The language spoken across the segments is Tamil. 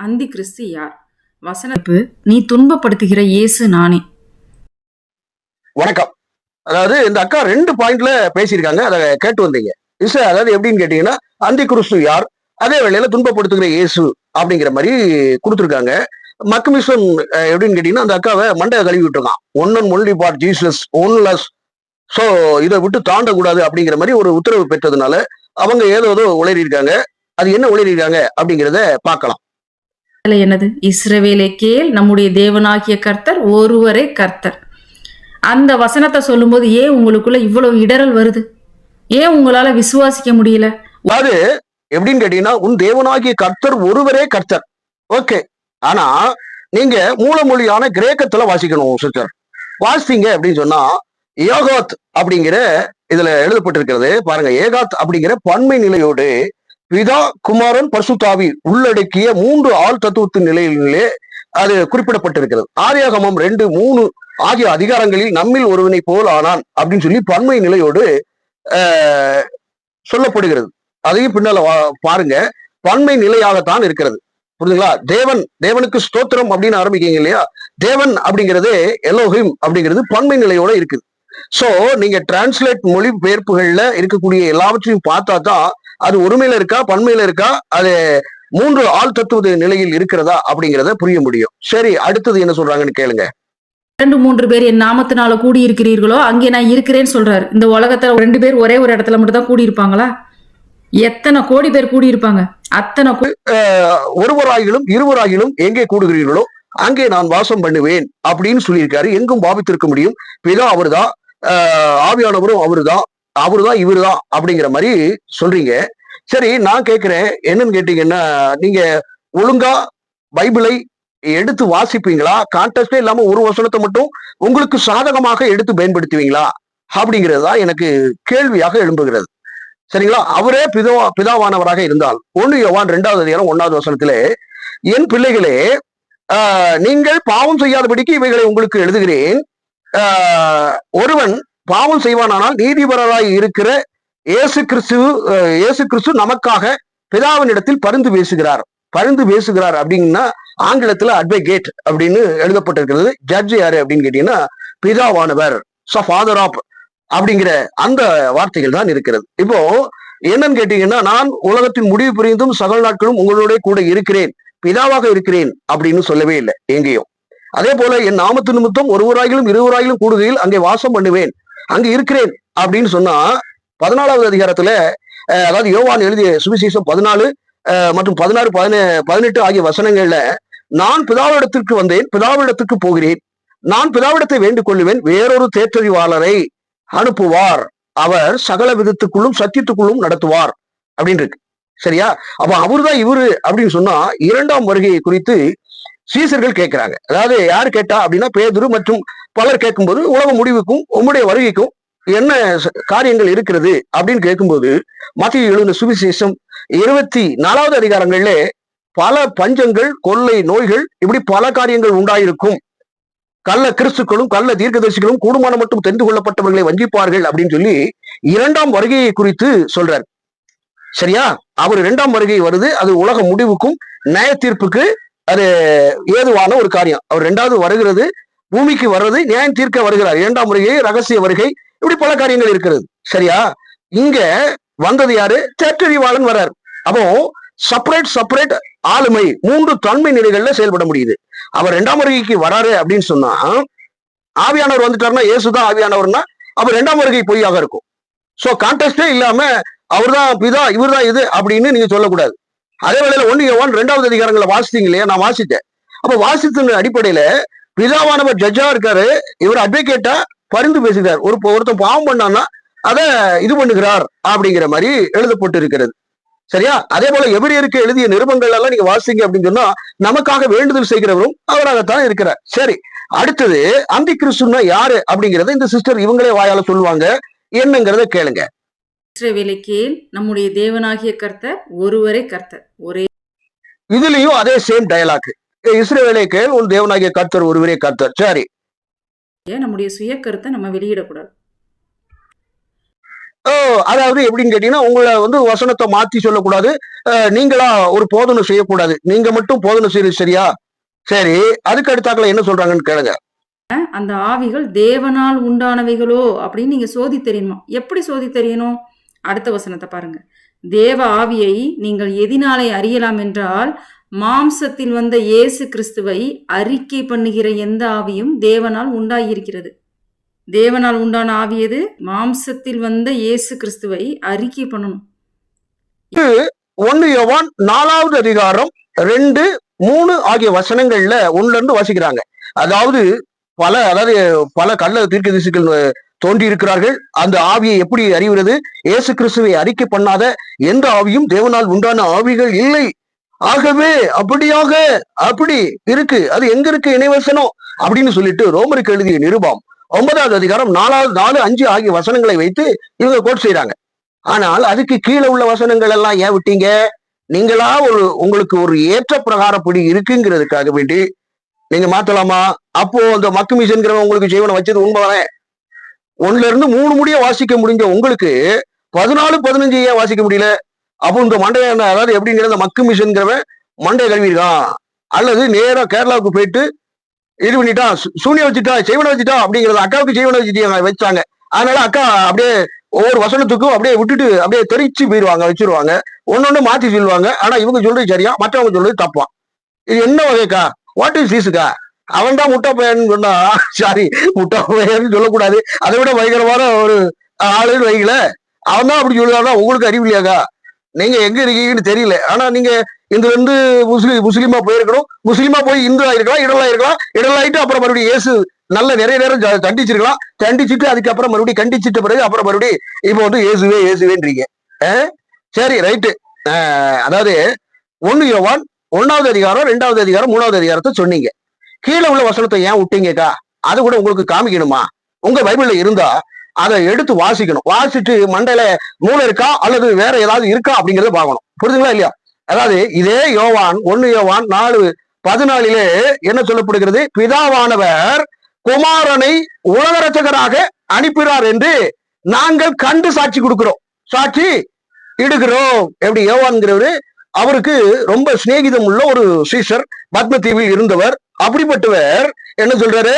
அந்தி கிறிஸ்து யார்? வசனப்பு நீ துன்பப்படுத்துகிற இயேசு நானே. வணக்கம். அதாவது இந்த அக்கா 2 பாயிண்ட்ல பேசியிருக்காங்க, அதை கேட்டு வந்தீங்க. அதாவது எப்படின்னு கேட்டீங்கன்னா, அந்தி கிறிஸ்து யார், அதே வேளையில துன்பப்படுத்துகிற இயேசு அப்படிங்கிற மாதிரி கொடுத்துருக்காங்க. மக்குமிஷன் எப்படின்னு கேட்டீங்கன்னா, அந்த அக்காவை மண்டையை கழுவி விட்டுருக்கான். One and only for Jesus ஒன்லெஸ். ஸோ இதை விட்டு தாண்டக்கூடாது அப்படிங்கிற மாதிரி ஒரு உத்தரவு பெற்றதுனால அவங்க ஏதோ உளறி இருக்காங்க. அது என்ன உளறி இருக்காங்க அப்படிங்கிறத பார்க்கலாம். என்னது? இஸ்ரவேலே கேள், நம்முடைய தேவனாகிய கர்த்தர் ஒருவரே கர்த்தர். அந்த வசனத்தை சொல்லும்போது ஏன் உங்களுக்குள்ள இவ்வளவு இடரல் வருது? ஏன் உங்களால விசுவாசிக்க முடியல? அது எப்படின்னு கேட்டீங்கன்னா, உன் தேவனாகிய கர்த்தர் ஒருவரே கர்த்தர். ஓகே, ஆனா நீங்க மூலமொழியான கிரேக்கத்துல வாசிக்கணும் சிஸ்டர். வாசித்தீங்க அப்படின்னு சொன்னா ஏகாத் அப்படிங்கிற இதுல எழுதப்பட்டிருக்கிறது பாருங்க. ஏகாத் அப்படிங்கிற பன்மை நிலையோடு பிதா குமாரன் பரிசுத்தாவி உள்ளடக்கிய 3 ஆள் தத்துவத்தின் நிலையிலே அது குறிப்பிடப்பட்டிருக்கிறது. ஆதியாகமம் 2:3 ஆகிய அதிகாரங்களில் நம்மில் ஒருவனை போல் ஆனான் அப்படின்னு சொல்லி பன்மை நிலையோடு சொல்லப்படுகிறது. அதையும் பின்னால பாருங்க, பன்மை நிலையாகத்தான் இருக்கிறது. புரியுதுங்களா? தேவனுக்கு ஸ்தோத்திரம் அப்படின்னு ஆரம்பிக்கீங்க இல்லையா? தேவன் அப்படிங்கிறது எலோஹிம் அப்படிங்கிறது பன்மை நிலையோட இருக்குது. சோ நீங்க டிரான்ஸ்லேட் மொழிபெயர்ப்புகள்ல இருக்கக்கூடிய எல்லாவற்றையும் பார்த்தா தான் அது ஒருமையில இருக்கா பன்மையில இருக்கா, அது 3 ஆள் தத்துவ நிலையில் இருக்கிறதா அப்படிங்கிறத புரிய முடியும். சரி, அடுத்தது என்ன சொல்றாங்கன்னு கேளுங்க. 2-3 பேர் என் நாமத்தினால கூடி இருக்கிறீர்களோ அங்கே நான் இருக்கிறேன்னு சொல்றாரு. இந்த உலகத்துல 2 பேர் ஒரே ஒரு இடத்துல மட்டும் தான் கூடி இருப்பாங்களா? எத்தனை கோடி பேர் கூடி இருப்பாங்க? அத்தனை ஒருவராகிலும் இருவராகிலும் எங்கே கூடுகிறீர்களோ அங்கே நான் வாசம் பண்ணுவேன் அப்படின்னு சொல்லியிருக்காரு. எங்கும் பாவித்திருக்க முடியும். பிதா அவருதான், ஆவியானவரும் அவருதான், இவருதான் அப்படிங்கிற மாதிரி சொல்றீங்க. சரி, நான் கேட்கிறேன் என்னன்னு கேட்டீங்கன்னா, நீங்க ஒழுங்கா பைபிளை எடுத்து வாசிப்பீங்களா? கான்டெஸ்டே இல்லாம ஒரு வசனத்தை மட்டும் உங்களுக்கு சாதகமாக எடுத்து பயன்படுத்துவீங்களா அப்படிங்கிறது தான் எனக்கு கேள்வியாக எழும்புகிறது. சரிங்களா? அவரே பிதாவானவராக இருந்தால் 1 யோவான் 2வது அதிகாரம் 1வது வசனத்திலே, என் பிள்ளைகளே நீங்கள் பாவம் செய்யாதபடிக்கு இவைகளை உங்களுக்கு எழுதுகிறேன். ஒருவன் பாவம் செய்வானானால் நீதிபரராய் இருக்கிற இயேசு கிறிஸ்து நமக்காக பிதாவினிடத்தில் பரிந்து பேசுகிறார் அப்படின்னா ஆங்கிலத்துல அட்வொகேட் அப்படின்னு எழுதப்பட்டிருக்கிறது. ஜட்ஜ் யாரு அப்படின்னு கேட்டீங்கன்னா பிதாவானவர், ஃபாதர் ஆப் அப்படிங்கிற அந்த வார்த்தைகள் தான் இருக்கிறது. இப்போ என்னன்னு கேட்டீங்கன்னா, நான் உலகத்தின் முடிவு புரிந்தும் சகல நாட்களும் உங்களோட கூட இருக்கிறேன், பிதாவாக இருக்கிறேன் அப்படின்னு சொல்லவே இல்லை எங்கேயும். அதே போல என் நாமத்து நிமித்தம் ஒருவராயிலும் இருவராயிலும் கூடுகையில் அங்கே வாசம் பண்ணுவேன், அங்க இருக்கிறேன் அப்படின்னு சொன்னா 14வது அதிகாரத்துல, அதாவது யோவான் எழுதிய சுவிசேஷம் 14 மற்றும் 16, 18 ஆகிய வசனங்கள்ல, நான் பிதாவிடத்திற்கு வந்தேன், பிதாவிடத்துக்கு போகிறேன், நான் பிதாவிடத்தை வேண்டிக் கொள்ளுவேன், வேறொரு தேற்றறிவாளரை அனுப்புவார், அவர் சகல விதத்துக்குள்ளும் சத்தியத்துக்குள்ளும் நடத்துவார் அப்படின்னு இருக்கு. சரியா? அப்ப அவருதான் இவரு அப்படின்னு சொன்னா 2ஆம் வருகையை குறித்து சீசர்கள் கேட்கிறாங்க. அதாவது யாரு கேட்டா அப்படின்னா பேதுரு மற்றும் பலர் கேட்கும்போது, உலக முடிவுக்கும் உம்முடைய வருகைக்கும் என்ன காரியங்கள் இருக்கிறது அப்படின்னு கேட்கும்போது, மத்தேயு எழுதின சுவிசேஷம் 24வது அதிகாரங்கள்ல பல பஞ்சங்கள், கொள்ளை நோய்கள், இப்படி பல காரியங்கள் உண்டாயிருக்கும், கள்ள கிறிஸ்துக்களும் கள்ள தீர்க்கதரிசிகளும் கூடுமான மட்டும் தெரிந்து கொள்ளப்பட்டவர்களை வஞ்சிப்பார்கள் அப்படின்னு சொல்லி 2ஆம் வருகையை குறித்து சொல்றார். சரியா? அவர் 2ஆம் வருகை வருது, அது உலக முடிவுக்கும் நியாய தீர்ப்புக்கு அது ஏதுவான ஒரு காரியம். அவர் 2வது வருகிறது, பூமிக்கு வர்றது, நியாயம் தீர்க்க வருகிறார். 2ஆம் வருகை, ரகசிய வருகை, இப்படி பல காரியங்கள் இருக்கிறது. சரியா? இங்க வந்தது யாரு? தேற்றறிவாளன் வர்றார். அப்போ செப்பரேட் ஆளுமை 3 தன்மை நிலைகள்ல செயல்பட முடியுது. அவர் 2ஆம் வருகைக்கு வராரு அப்படின்னு சொன்னா, ஆவியானவர் வந்துட்டாருன்னா, இயேசுதான் ஆவியானவர்னா அப்ப 2ஆம் வருகை பொய்யாக இருக்கும். சோ கான்டெஸ்டே இல்லாம அவர்தான் பிதா, இவர்தான் இது அப்படின்னு நீங்க சொல்லக்கூடாது. அதே வேளையில 1 யோவான் 2வது அதிகாரங்களை வாசித்தீங்க இல்லையா? நான் வாசித்தேன். அப்ப வாசித்த அடிப்படையில பிதாவானவர் ஜட்ஜா இருக்காரு, இவர் அட்வொகேட்டா பரிந்து பேசுகிறார். ஒருத்தன் பாவம் பண்ணான்னா அதை இது பண்ணுகிறார் அப்படிங்கிற மாதிரி எழுதப்பட்டு இருக்கிறது. சரியா? அதே போல எபிரியருக்கு எழுதிய நிருபங்கள் எல்லாம் நீங்க வாசிங்க அப்படின்னு சொன்னா, நமக்காக வேண்டுதல் செய்கிறவரும் அவராகத்தான் இருக்கிறார். சரி, அடுத்தது அந்தி கிறிஸ்துன்னா யாரு அப்படிங்கறத இந்த சிஸ்டர் இவங்களே வாயால சொல்லுவாங்க. என்னங்கிறத கேளுங்க. இஸ்ரவேலே கேள், நம்முடைய தேவனாகிய கர்த்தர் ஒருவரே கர்த்தர். ஒரே இதுலயும் அதே சேம் டயலாக். இஸ்ரவேலே கேள், உன் தேவனாகிய கர்த்தர் ஒருவரே கர்த்தர். சரி, நம்முடைய சுய கருத்தை நம்ம வெளியிடக்கூடாது. ஓ, அதாவது எப்படின்னு கேட்டீங்கன்னா, உங்கள வந்து வசனத்த மாத்தி சொல்லக்கூடாது. நீங்களா ஒரு போதனை செய்யக்கூடாது. நீங்க மட்டும் போதனை செய்றது சரியா? சரி. அதுக்கு அடுத்தாக்குல என்ன சொல்றாங்கன்னு கேளுங்க. அந்த ஆவிகள் தேவனால் உண்டானவைகளோ அப்படின்னு நீங்க சோதி தெரியணுமா? எப்படி சோதி தெரியணும்? அடுத்த வசனத்தை பாருங்க. தேவ ஆவியை நீங்கள் எதினாலே அறியலாம் என்றால், மாம்சத்தில் வந்த இயேசு கிறிஸ்துவை அறிக்கை பண்ணுகிற எந்த ஆவியும் தேவனால் உண்டாகியிருக்கிறது. தேவனால் உண்டான ஆவி எது? மாம்சத்தில் வந்த இயேசு கிறிஸ்துவை அறிக்கை பண்ணணும். 1 யோவான் 4வது அதிகாரம் 2, 3 ஆகிய வசனங்கள்ல 1ல இருந்து வாசிக்கிறாங்க. அதாவது பல கள்ள தீர்க்கதரிசிகள் தோன்றி இருக்கிறார்கள். அந்த ஆவியை எப்படி அறிவது? இயேசு கிறிஸ்துவை அறிக்கை பண்ணாத எந்த ஆவியும் தேவனால் உண்டான ஆவிகள் இல்லை. ஆகவே அப்படி இருக்கு. அது எங்க இருக்கு இணைவசனம் அப்படின்னு சொல்லிட்டு ரோமருக்கு எழுதிய நிருபம் 9வது அதிகாரம் 4, 5 ஆகிய வசனங்களை வைத்து இவங்க கோட் செய்யறாங்க. ஆனால் அதுக்கு கீழே உள்ள வசனங்கள் எல்லாம் ஏன் விட்டீங்க? நீங்களா உங்களுக்கு ஒரு ஏற்ற பிரகாரப்படி இருக்குங்கிறதுக்காக வேண்டி நீங்க மாத்தலாமா? அப்போ அந்த மக்கு மிஷன்கிறவன் உங்களுக்கு ஜீவனை வச்சது உண்மைதானே? 1ல இருந்து 3 முடிய வாசிக்க முடிஞ்ச உங்களுக்கு 14, 15 ஏன் வாசிக்க முடியல? அப்போ இந்த மண்டைய அதாவது எப்படிங்கிற அந்த மக்கு மிஷன்கிறவன் மண்டைய கழுவிருக்கான், அல்லது நேரா கேரளாவுக்கு போயிட்டு இது பண்ணிட்டா, சூனிய வச்சுட்டா, செய்வனை வச்சுட்டா அப்படிங்கறது அக்காவுக்கு செய்வனை வச்சாங்க. அதனால அக்கா அப்படியே ஒவ்வொரு வசனத்துக்கும் அப்படியே விட்டுட்டு அப்படியே தெரிச்சு போயிருவாங்க, வச்சிருவாங்க. ஒன்னொன்னு மாத்தி சொல்லுவாங்க. ஆனா இவங்க சொல்றது சரியா, மற்றவங்க சொல்றது தப்பா. இது என்ன வகைக்கா? What is திஸ்க்கா? அவன் தான் முட்டா பையன் சொன்னா, சாரி, முட்டா பையன் சொல்லக்கூடாது, அதை விட பயங்கரமான ஒரு ஆளுன்னு வைக்கல. அவன் தான் அப்படி சொல்லுவானா? உங்களுக்கு அறிவில்லையாக்கா? நீங்க எங்க இருக்கீங்கன்னு தெரியல. ஆனா நீங்க இந்த வந்து முஸ்லீமா போயிருக்கணும். முஸ்லீமா போய் இந்து ஆயிருக்கலாம், இடலாயிட்டு அப்புறம் மறுபடியும் இயேசு நல்ல நிறைய நேரம் தண்டிச்சிருக்கலாம். தண்டிச்சுட்டு அதுக்கப்புறம் மறுபடியும் கண்டிச்சிட்ட பிறகு அப்புறம் மறுபடியும் இப்ப வந்து இயேசுவேன்றீங்க. சரி, ரைட்டு. அதாவது 1 யோவான் 1வது அதிகாரம், 2வது அதிகாரம், 3வது அதிகாரத்தை சொன்னீங்க. கீழே உள்ள வசனத்தை ஏன் விட்டீங்கக்கா? அது கூட உங்களுக்கு காமிக்கணுமா? உங்க பைபிள்ல இருந்தா அதை எடுத்து வாசிக்கணும். வாசிட்டு மண்டையில மூளை இருக்கா அல்லது வேற ஏதாவது இருக்கா அப்படிங்கறத பார்க்கணும். புரியுதுங்களா இல்லையா? அதாவது இதே யோவான் 1 யோவான் 4:14 என்ன சொல்லப்படுகிறது? பிதாவானவர் குமாரனை உலக ரட்சகராக அனுப்பினார் என்று நாங்கள் கண்டு சாட்சி கொடுக்கிறோம், சாட்சி இடுகிறோம். எப்படி? யோவான்கிறவரு அவருக்கு ரொம்ப சிநேகிதம் உள்ள ஒரு சீஷர், பத்மதீவில் இருந்தவர். அப்படிப்பட்டவர் என்ன சொல்றாரு?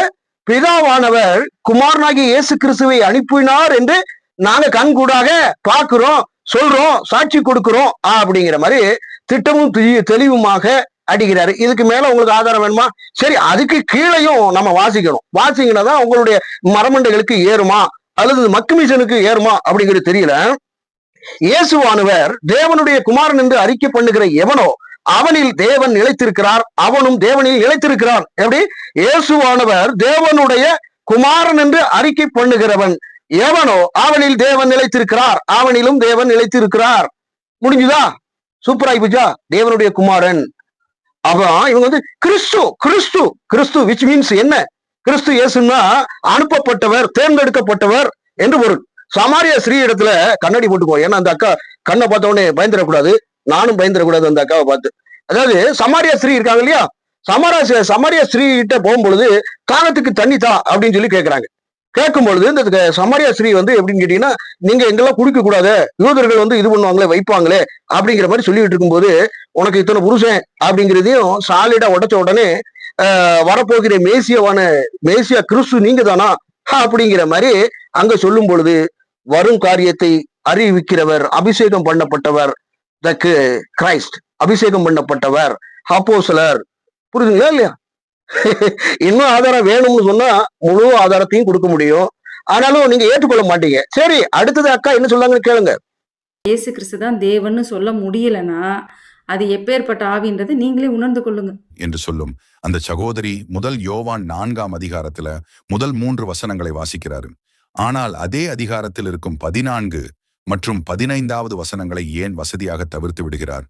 பிதாவானவர் குமாரனாகிய இயேசு கிறிஸ்துவை அனுப்பினார் என்று நாங்க கண்கூடாக பார்க்கிறோம், சொல்றோம், சாட்சி கொடுக்கிறோம் அப்படிங்கிற மாதிரி திட்டமும் தெளிவுமாக அடிக்கிறாரு. இதுக்கு மேல உங்களுக்கு ஆதாரம் வேணுமா? சரி, அதுக்கு கீழையும் நம்ம வாசிக்கணும். வாசிங்கன்னா உங்களுடைய மரமண்டைகளுக்கு ஏறுமா அல்லது மக்கு மிஷனுக்கு ஏறுமா அப்படிங்கிறது தெரியல. இயேசுவானவர் தேவனுடைய குமாரன் என்று அறிக்கை பண்ணுகிற எவனோ அவனில் தேவன் நிலைத்திருக்கிறார், அவனும் தேவனில் நிலைத்திருக்கிறான். எப்படி? இயேசுவானவர் தேவனுடைய குமாரன் என்று அறிக்கை பண்ணுகிறவன் எவனோ அவனில் தேவன் நிலைத்திருக்கிறார், அவனிலும் தேவன் நிலைத்திருக்கிறார். முடிஞ்சுதா? சூப்பராய் போச்சா? தேவனுடைய குமாரன். அப்புறம் இவங்க வந்து கிறிஸ்து விச் மீன்ஸ் என்ன? கிறிஸ்து இயேசுன்னா அனுப்பப்பட்டவர், தேர்ந்தெடுக்கப்பட்டவர் என்று பொருள். சமாரியா ஸ்ரீ இடத்துல கண்ணாடி போட்டுக்கோ. ஏன்னா அந்த அக்கா கண்ணை பார்த்த உடனே பயந்துடக்கூடாது, நானும் பயந்துடக்கூடாது அந்த அக்காவை பார்த்து. அதாவது சமாரியா ஸ்ரீ இருக்காங்க இல்லையா, சமாரியா ஸ்ரீ கிட்ட போகும்பொழுது காகத்துக்கு தண்ணி தா அப்படின்னு சொல்லி கேட்கிறாங்க. கேட்கும் பொழுது இந்த சமாரியா ஸ்ரீ வந்து எப்படின்னு கேட்டீங்கன்னா, நீங்க எங்கெல்லாம் குடிக்க கூடாது, யூதர்கள் வந்து இது பண்ணுவாங்களே, வைப்பாங்களே அப்படிங்கிற மாதிரி சொல்லிட்டு இருக்கும்போது, உனக்கு இத்தனை புருஷன் அப்படிங்கிறதையும் சாலிடா உடைச்ச உடனே வரப்போகிற மேசியா கிறிஸ்து நீங்க தானா அப்படிங்கிற மாதிரி அங்க சொல்லும் பொழுது, வரும் காரியத்தை அறிவிக்கிறவர், அபிஷேகம் பண்ணப்பட்டவர், கிரைஸ்ட், அபிஷேகம் பண்ணப்பட்டவர், அப்போஸ்தலர். புரியுதுங்களா இல்லையா? இன்னும் ஆதாரம் வேணும்னு சொன்னா முழு ஆதாரத்தையும் கொடுக்க முடியும். ஆனாலும் நீங்க ஏற்றுக்கொள்ள மாட்டீங்க. சரி, அடுத்தது அக்கா என்ன சொல்றாங்கன்னு கேளுங்க. இயேசு கிறிஸ்து தான் தேவன்னு சொல்ல முடியலன்னா அது எப்பேற்பட்ட ஆவின்றது நீங்களே உணர்ந்து கொள்ளுங்க என்று சொல்லும் அந்த சகோதரி 1 யோவான் 4ஆம் அதிகாரத்துல முதல் 3 வசனங்களை வாசிக்கிறாரு. ஆனால் அதே அதிகாரத்தில் இருக்கும் 14 மற்றும் 15வது வசனங்களை ஏன் வசதியாக தவிர்த்து விடுகிறார்?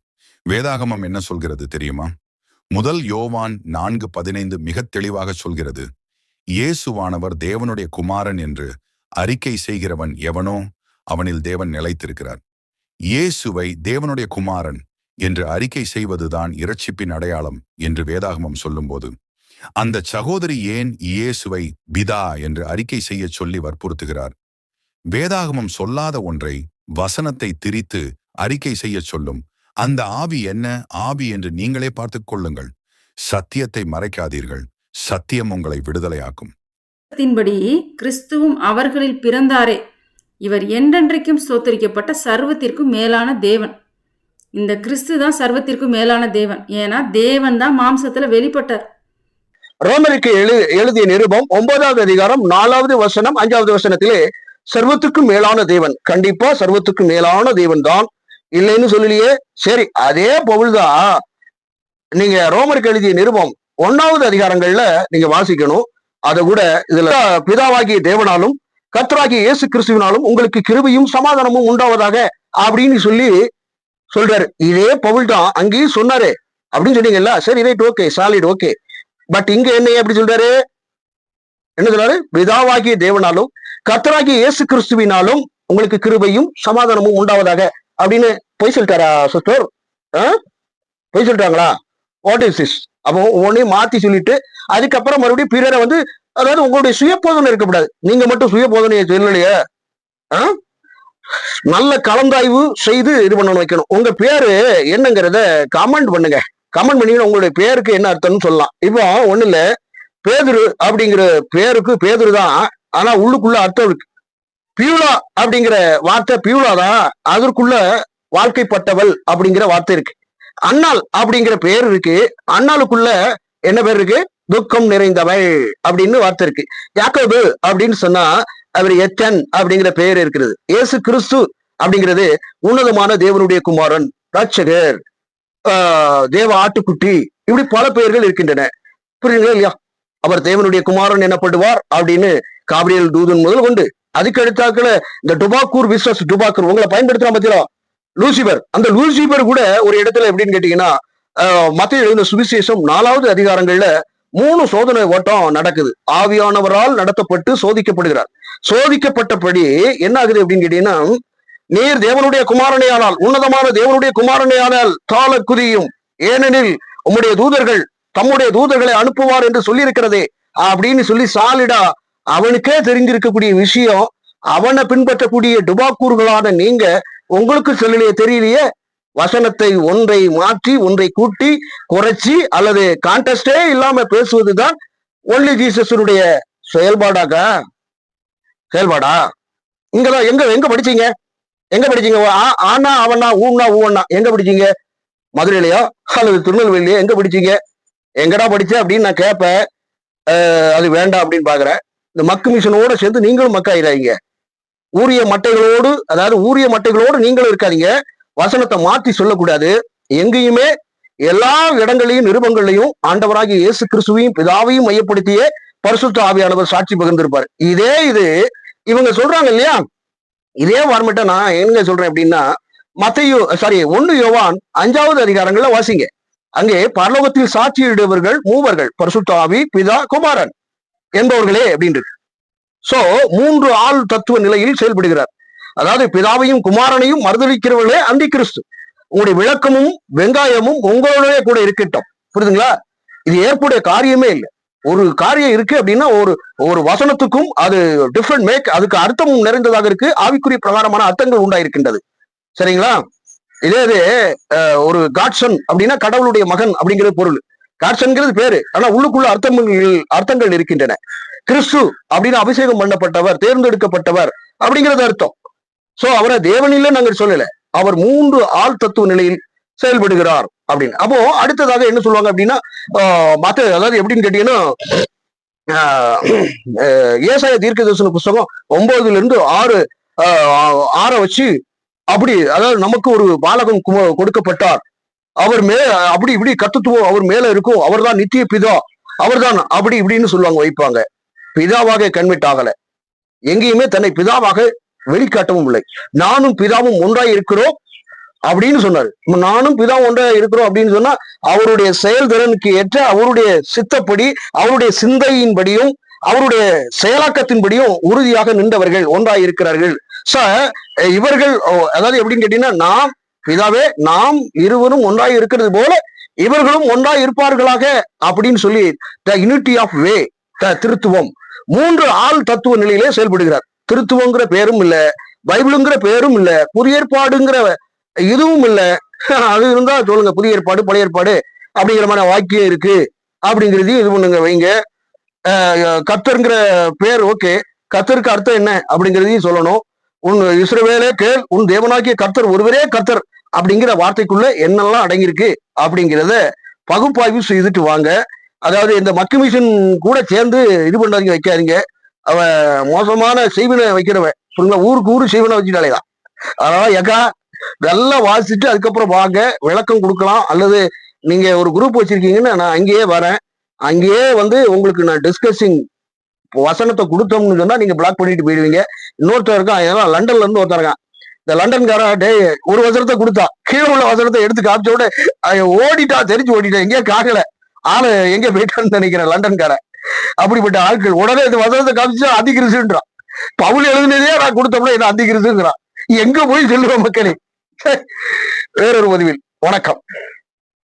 வேதாகமம் என்ன சொல்கிறது தெரியுமா? 1 யோவான் 4:15 மிக தெளிவாக சொல்கிறது, இயேசுவானவர் தேவனுடைய குமாரன் என்று அறிக்கை செய்கிறவன் எவனோ அவனில் தேவன் நிலைத்திருக்கிறார். இயேசுவை தேவனுடைய குமாரன் என்று அறிக்கை செய்வதுதான் இரட்சிப்பின் அடையாளம் என்று வேதாகமம் சொல்லும்போது, அந்த சகோதரி ஏன் இயேசுவை பிதா என்று அறிக்கை செய்ய சொல்லி வற்புறுத்துகிறார்? வேதாகமம் சொல்லாத ஒன்றை வசனத்தை திரித்து அறிக்கை செய்ய சொல்லும் அந்த ஆவி என்ன ஆவி என்று நீங்களே பார்த்துக் கொள்ளுங்கள். சத்தியத்தை மறைக்காதீர்கள், சத்தியம் உங்களை விடுதலையாக்கும். படி கிறிஸ்துவும் அவர்களில் பிறந்தாரே, இவர் என்றென்றைக்கும் ஸ்தோத்தரிக்கப்பட்ட சர்வத்திற்கும் மேலான தேவன். இந்த கிறிஸ்து தான் சர்வத்திற்கும் மேலான தேவன். ஏன்னா தேவன் தான் மாம்சத்துல வெளிப்பட்டார். ரோமருக்கு எழுதிய நிருபம் 9வது அதிகாரம் 4வது வசனம் 5வது வசனத்திலே சர்வத்துக்கும் மேலான தேவன், கண்டிப்பா சர்வத்துக்கும் மேலான தேவன் தான், இல்லைன்னு சொல்லலையே. சரி, அதே பவுல்தான் நீங்க ரோமருக்கு எழுதிய நிருபம் 1வது அதிகாரங்கள்ல நீங்க வாசிக்கணும். அதை கூட இதுல பிதாவாகிய தேவனாலும் கர்த்தராகிய இயேசு கிறிஸ்துவினாலும் உங்களுக்கு கிருபையும் சமாதானமும் உண்டாவதாக அப்படின்னு சொல்லி சொல்றாரு. இதே பவுல் தான் அங்கேயும் சொன்னாரு அப்படின்னு சொன்னீங்கல்ல. சரி, right, okay, solid, okay. But இங்க என்ன எப்படி சொல்றாரு? என்ன சொல்றாரு? பிதாவாகிய தேவனாலும் கர்த்தராகிய இயேசு கிறிஸ்துவினாலும் உங்களுக்கு கிருபையும் சமாதானமும் உண்டாவதாக அப்படின்னு பொய் சொல்லிட்டாரா சிஸ்டர்? பொய் சொல்லிட்டாங்களா? What is this? அப்போ ஒன்னையும் மாத்தி சொல்லிட்டு அதுக்கப்புறம் மறுபடியும் பிறரை வந்து, அதாவது உங்களுடைய சுய போதனை இருக்கக்கூடாது. நீங்க மட்டும் சுய போதனையை சொல்லலையே. நல்ல கலந்தாய்வு செய்து இது பண்ணணும், வைக்கணும். உங்க பேரு என்னங்கிறத கமெண்ட் பண்ணுங்க. கமெண்ட் பண்ணீங்கன்னா உங்களுடைய பேருக்கு என்ன அர்த்தம்னு சொல்லலாம். இப்போ ஒண்ணு இல்ல, பேதுரு அப்படிங்கிற பேருக்கு பேதுரு தான், ஆனா உள்ளுக்குள்ள அர்த்தம் இருக்கு. பியூலா அப்படிங்கிற வார்த்தை பியூலா தான், அதற்குள்ள வாழ்க்கைப்பட்டவள் அப்படிங்கிற வார்த்தை இருக்கு. அன்னாள் அப்படிங்கிற பேர் இருக்கு, அன்னாளுக்குள்ள என்ன பேர் இருக்கு? துக்கம் நிறைந்தவள் அப்படின்னு வார்த்தை இருக்கு. யாக்கோபு அப்படின்னு சொன்னா அவர் எத்தன் அப்படிங்கிற பெயர் இருக்கிறது. இயேசு கிறிஸ்து அப்படிங்கிறது உன்னதமான தேவனுடைய குமாரன், ரட்சகர், தேவ ஆட்டுக்குட்டி, இப்படி பல பெயர்கள் இருக்கின்றன. புரியுங்களா இல்லையா? அவர் தேவனுடைய குமாரன் எனப்படுவார் அப்படின்னு காபிரியல் தூதன் முதல் கொண்டு, அதுக்கு அடுத்தாக்குல இந்த டுபாக்கூர் விஸ்வஸ் டுபாக்கூர் உங்களை பயன்படுத்துறா பத்தியா லூசிபர், அந்த லூசிபர் கூட ஒரு இடத்துல எப்படின்னு கேட்டீங்கன்னா, மத்திய எழுதின சுவிசேஷம் 4வது அதிகாரங்கள்ல 3 சோதனை ஓட்டம் நடக்குது. ஆவியானவரால் நடத்தப்பட்டு சோதிக்கப்படுகிறார். சோதிக்கப்பட்டபடி என்ன ஆகுது அப்படின்னு கேட்டீங்கன்னா, நீர் தேவனுடைய குமாரனையானால், உன்னதமான தேவனுடைய குமாரனையானால் தாள குதியும், ஏனெனில் உம்முடைய தூதர்கள் தம்முடைய தூதர்களை அனுப்புவார் என்று சொல்லி இருக்கிறதே அப்படின்னு சொல்லி சாலிடா அவனுக்கே தெரிஞ்சிருக்கக்கூடிய விஷயம். அவனை பின்பற்றக்கூடிய டுபாக்கூர்களான நீங்க உங்களுக்கு சொல்லலையே, தெரியலையே. வசனத்தை ஒன்றை மாற்றி ஒன்றை கூட்டி குறைச்சி அல்லது கான்டெஸ்டே இல்லாம பேசுவதுதான் ஒன்லி ஜீசஸுடைய செயல்பாடா? இங்கதான் எங்க படிச்சீங்க? ஆனா அவனா ஊன்னா ஊவண்ணா எங்க படிச்சீங்க? மதுரையிலயா அல்லது திருநெல்வேலியா? எங்க படிச்சீங்க? எங்கடா படிச்ச அப்படின்னு நான் கேட்பேன். அது வேண்டாம் அப்படின்னு பாக்குறேன். இந்த மக்கு மிஷனோட சேர்ந்து நீங்களும் மக்காயிராங்க. ஊரிய மட்டைகளோடு நீங்களும் இருக்காதீங்க. வசனத்தை மாற்றி சொல்லக்கூடாது. எங்கேயுமே எல்லா இடங்களையும் நிருபங்களையும் ஆண்டவராகிய இயேசு கிறிஸ்துவையும் பிதாவையும் மையப்படுத்திய பரிசுத்த ஆவியானவர் சாட்சி பகிர்ந்திருப்பார். இது இவங்க சொல்றாங்க இல்லையா, இதே ஃபார்மேட்டை நான் எங்க சொல்றேன் அப்படின்னா, 1 யோவான் 5வது அதிகாரங்கள்ல வாசிங்க. அங்கே பரலோகத்தில் சாட்சியிடுவர்கள் மூவர்கள், பரிசுத்த ஆவி, பிதா, குமாரன் என்பவர்களே அப்படின்றது. சோ 3 ஆள் தத்துவ நிலையில் செயல்படுகிறார். அதாவது பிதாவையும் குமாரனையும் மறுதளிக்கிறவர்களே அந்தி கிறிஸ்து. உங்களுடைய விளக்கமும் வெங்காயமும் உங்களுடைய கூட இருக்கட்டும். புரியுதுங்களா? இது ஏற்புடைய காரியமே இல்லை. ஒரு காரியம் இருக்கு அப்படின்னா ஒரு வசனத்துக்கும் அது டிஃப்ரெண்ட் மேக், அதுக்கு அர்த்தமும் நிறைந்ததாக இருக்கு, ஆவிக்குரிய பிரகாரமான அர்த்தங்கள் உண்டாயிருக்கின்றது. சரிங்களா? இதே ஒரு காட்சன் அப்படின்னா கடவுளுடைய மகன் அப்படிங்கிறது பொருள். காட்சன்கிறது பேரு, ஆனா உள்ளுக்குள்ள அர்த்தங்கள் இருக்கின்றன. கிறிஸ்து அப்படின்னு அபிஷேகம் பண்ணப்பட்டவர், தேர்ந்தெடுக்கப்பட்டவர் அப்படிங்கிறது அர்த்தம். சோ அவரை தேவனில நாங்கள் சொல்லல, அவர் 3 ஆள் தத்துவ நிலையில் செயல்படுகிறார் அப்படின்னு. அப்போ அடுத்ததாக என்ன சொல்லுவாங்க அப்படின்னா, அதாவது எப்படின்னு கேட்டீங்கன்னா, ஏசாயா தீர்க்கதரிசன புஸ்தகம் 9ல இருந்து 6 வச்சு அப்படி, அதாவது நமக்கு ஒரு பாலகன் கொடுக்கப்பட்டார், அவர் அப்படி இப்படி கத்துத்துவம் அவர் மேல இருக்கும், அவர் தான் நித்திய பிதா, அவர் தான் அப்படி இப்படின்னு சொல்லுவாங்க, வைப்பாங்க. பிதாவாக கன்வெர்ட் ஆகல, எங்கேயுமே தன்னை பிதாவாக வெளிக்காட்டவும் இல்லை. நானும் பிதாவும் ஒன்றாய் இருக்கிறோம் அப்படின்னு சொன்னாரு. நானும் பிதாவும் ஒன்றாய் இருக்கிறோம் அப்படின்னு சொன்னா அவருடைய செயல்திறனுக்கு ஏற்ற அவருடைய சித்தப்படி, அவருடைய சிந்தையின்படியும் அவருடைய செயலாக்கத்தின்படியும் உறுதியாக நின்றவர்கள் ஒன்றாய் இருக்கிறார்கள். இவர்கள், அதாவது எப்படின்னு கேட்டீங்கன்னா, நாம் இருவரும் ஒன்றாய் இருக்கிறது போல இவர்களும் ஒன்றாய் இருப்பார்களாக அப்படின்னு சொல்லி த யூனிட்டி ஆஃப் வே, திருத்துவம் 3 ஆள் தத்துவ நிலையிலே செயல்படுகிறார். திருத்துவங்கிற பேரும் இல்ல, பைபிளுங்கிற பேரும் இல்ல, புதிய ஏற்பாடுங்கிற இதுவும் இல்ல. அது இருந்தா சொல்லுங்க, புதிய ஏற்பாடு பழைய ஏற்பாடு அப்படிங்கிற மாதிரி வாக்கியம் இருக்கு அப்படிங்கிறதையும் இது பண்ணுங்க வைங்க. கர்த்தருங்கிற பேர் ஓகே, கர்த்தருக்கு அர்த்தம் என்ன அப்படிங்கிறதையும் சொல்லணும். உன் இஸ்ரவேலே கேள், உன் தேவனாகிய கர்த்தர் ஒருவரே கர்த்தர் அப்படிங்கிற வார்த்தைக்குள்ள என்னெல்லாம் அடங்கியிருக்கு அப்படிங்கிறத பகுப்பாய்வு செய்துட்டு வாங்க. அதாவது இந்த மக்கு மிஷன் கூட சேர்ந்து இது பண்ணாதீங்க, வைக்காதீங்க. அவன் மோசமான செய்வினை வைக்கிறவன் சொல்லுங்க, ஊருக்கு ஊரு செய்வினை வச்சுட்டாலேதான். அதனால ஏக்கா நல்லா வாசிச்சுட்டு அதுக்கப்புறம் வாங்க, விளக்கம் கொடுக்கலாம். அல்லது நீங்க ஒரு குரூப் வச்சிருக்கீங்கன்னு நான் அங்கேயே வரேன், அங்கேயே வந்து உங்களுக்கு நான் டிஸ்கஸிங் வசனத்தை கொடுத்தோம்னு சொன்னா நீங்க பிளாக் பண்ணிட்டு போயிடுவீங்க. இன்னொருத்தர் இருக்கான், இதெல்லாம் லண்டன்ல இருந்து ஒருத்தர் இருக்கான். இந்த லண்டன்காரா டே ஒரு வசனத்தை கொடுத்தா, கீழே உள்ள வசனத்தை எடுத்து காமிச்சோட ஓடிட்டா, தெரிஞ்சு ஓடிட்டா, எங்கேயே காக்கல, ஆளு எங்க போயிட்டான்னு நினைக்கிறேன் லண்டன்காரன். அப்படிப்பட்ட ஆட்கள் உடனே இந்த வசனத்தை காமிச்சா அதிகிரிசுன்றான். பவுல் எழுதினதே நான் கொடுத்தோம்னா என்ன அதிகிரிசுங்கிறான். எங்க போய் சொல்லுவேன் மக்களே. வேறொரு பதிவில் வணக்கம்.